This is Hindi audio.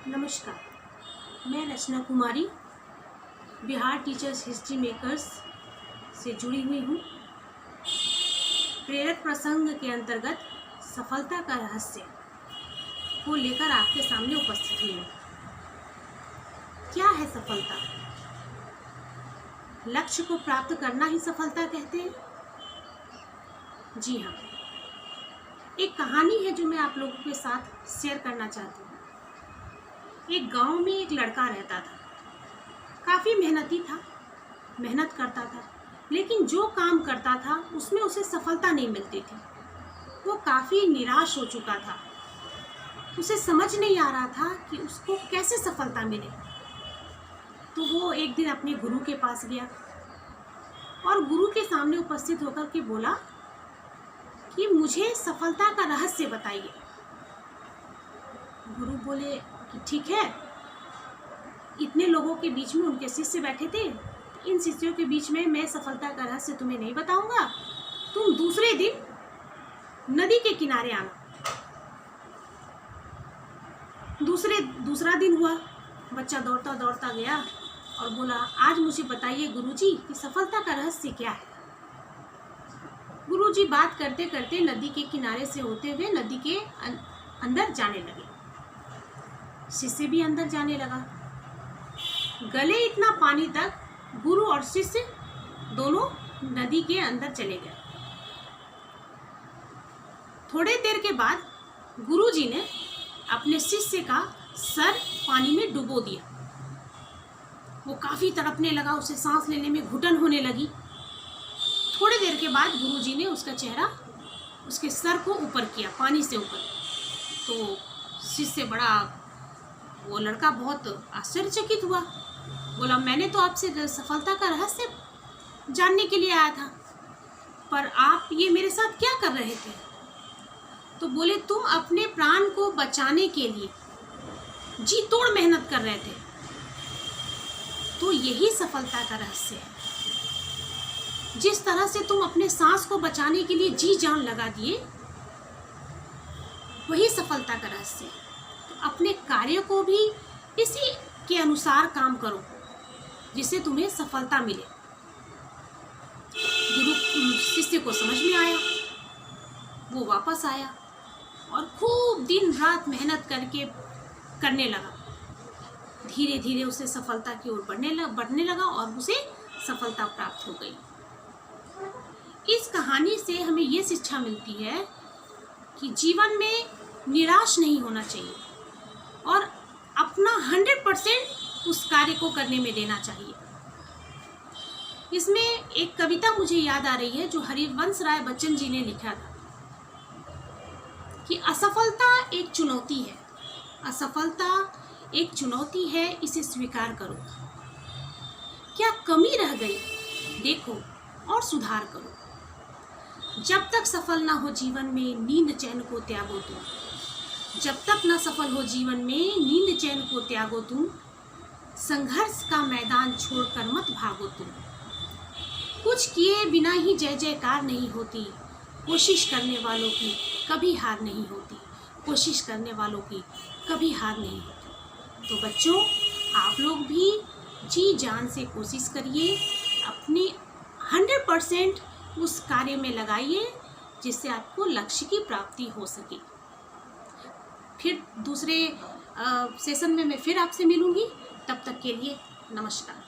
नमस्कार, मैं रचना कुमारी बिहार टीचर्स हिस्ट्री मेकर्स से जुड़ी हुई हूँ। प्रेरक प्रसंग के अंतर्गत सफलता का रहस्य को लेकर आपके सामने उपस्थित हुई हूँ। क्या है सफलता? लक्ष्य को प्राप्त करना ही सफलता कहते हैं? जी हाँ, एक कहानी है जो मैं आप लोगों के साथ शेयर करना चाहती हूँ। एक गांव में एक लड़का रहता था। काफ़ी मेहनती था, मेहनत करता था, लेकिन जो काम करता था उसमें उसे सफलता नहीं मिलती थी। वो काफ़ी निराश हो चुका था। उसे समझ नहीं आ रहा था कि उसको कैसे सफलता मिले। तो वो एक दिन अपने गुरु के पास गया और गुरु के सामने उपस्थित होकर के बोला कि मुझे सफलता का रहस्य बताइए। गुरु बोले कि ठीक है। इतने लोगों के बीच में उनके शिष्य बैठे थे, इन शिष्यों के बीच में मैं सफलता का रहस्य तुम्हें नहीं बताऊंगा। तुम दूसरे दिन नदी के किनारे आना। दूसरा दिन हुआ। बच्चा दौड़ता दौड़ता गया और बोला, आज मुझे बताइए गुरुजी कि सफलता का रहस्य क्या है। गुरुजी बात करते करते नदी के किनारे से होते हुए नदी के अंदर जाने लगे। शिष्य भी अंदर जाने लगा। गले इतना पानी तक गुरु और शिष्य दोनों नदी के अंदर चले गए। थोड़े देर के बाद गुरुजी ने अपने शिष्य का सर पानी में डुबो दिया। वो काफी तड़पने लगा, उसे सांस लेने में घुटन होने लगी। थोड़ी देर के बाद गुरुजी ने उसका चेहरा, उसके सर को ऊपर किया, पानी से ऊपर। तो शिष्य वो लड़का बहुत आश्चर्यचकित हुआ। बोला, मैंने तो आपसे सफलता का रहस्य जानने के लिए आया था, पर आप ये मेरे साथ क्या कर रहे थे? तो बोले, तुम अपने प्राण को बचाने के लिए जी तोड़ मेहनत कर रहे थे। तो यही सफलता का रहस्य है। जिस तरह से तुम अपने सांस को बचाने के लिए जी जान लगा दिए, वही सफलता का रहस्य है। तो अपने कार्य को भी इसी के अनुसार काम करो जिससे तुम्हें सफलता मिले। गुरु शिष्य को समझ में आया। वो वापस आया और खूब दिन रात मेहनत करने लगा। धीरे धीरे उसे सफलता की ओर बढ़ने लगा और उसे सफलता प्राप्त हो गई। इस कहानी से हमें ये शिक्षा मिलती है कि जीवन में निराश नहीं होना चाहिए और अपना 100% उस कार्य को करने में देना चाहिए। इसमें एक कविता मुझे याद आ रही है जो हरिवंश राय बच्चन जी ने लिखा था कि असफलता एक चुनौती है, असफलता एक चुनौती है, इसे स्वीकार करो। क्या कमी रह गई देखो और सुधार करो। जब तक सफल ना हो जीवन में नींद चैन को त्यागो तुम। जब तक न सफल हो जीवन में नींद चैन को त्यागो तुम। संघर्ष का मैदान छोड़कर मत भागो तुम। कुछ किए बिना ही जय जयकार नहीं होती। कोशिश करने वालों की कभी हार नहीं होती। कोशिश करने वालों की कभी हार नहीं होती। तो बच्चों, आप लोग भी जी जान से कोशिश करिए, अपनी 100% उस कार्य में लगाइए जिससे आपको लक्ष्य की प्राप्ति हो सके। फिर दूसरे सेशन में मैं फिर आपसे मिलूंगी। तब तक के लिए नमस्कार।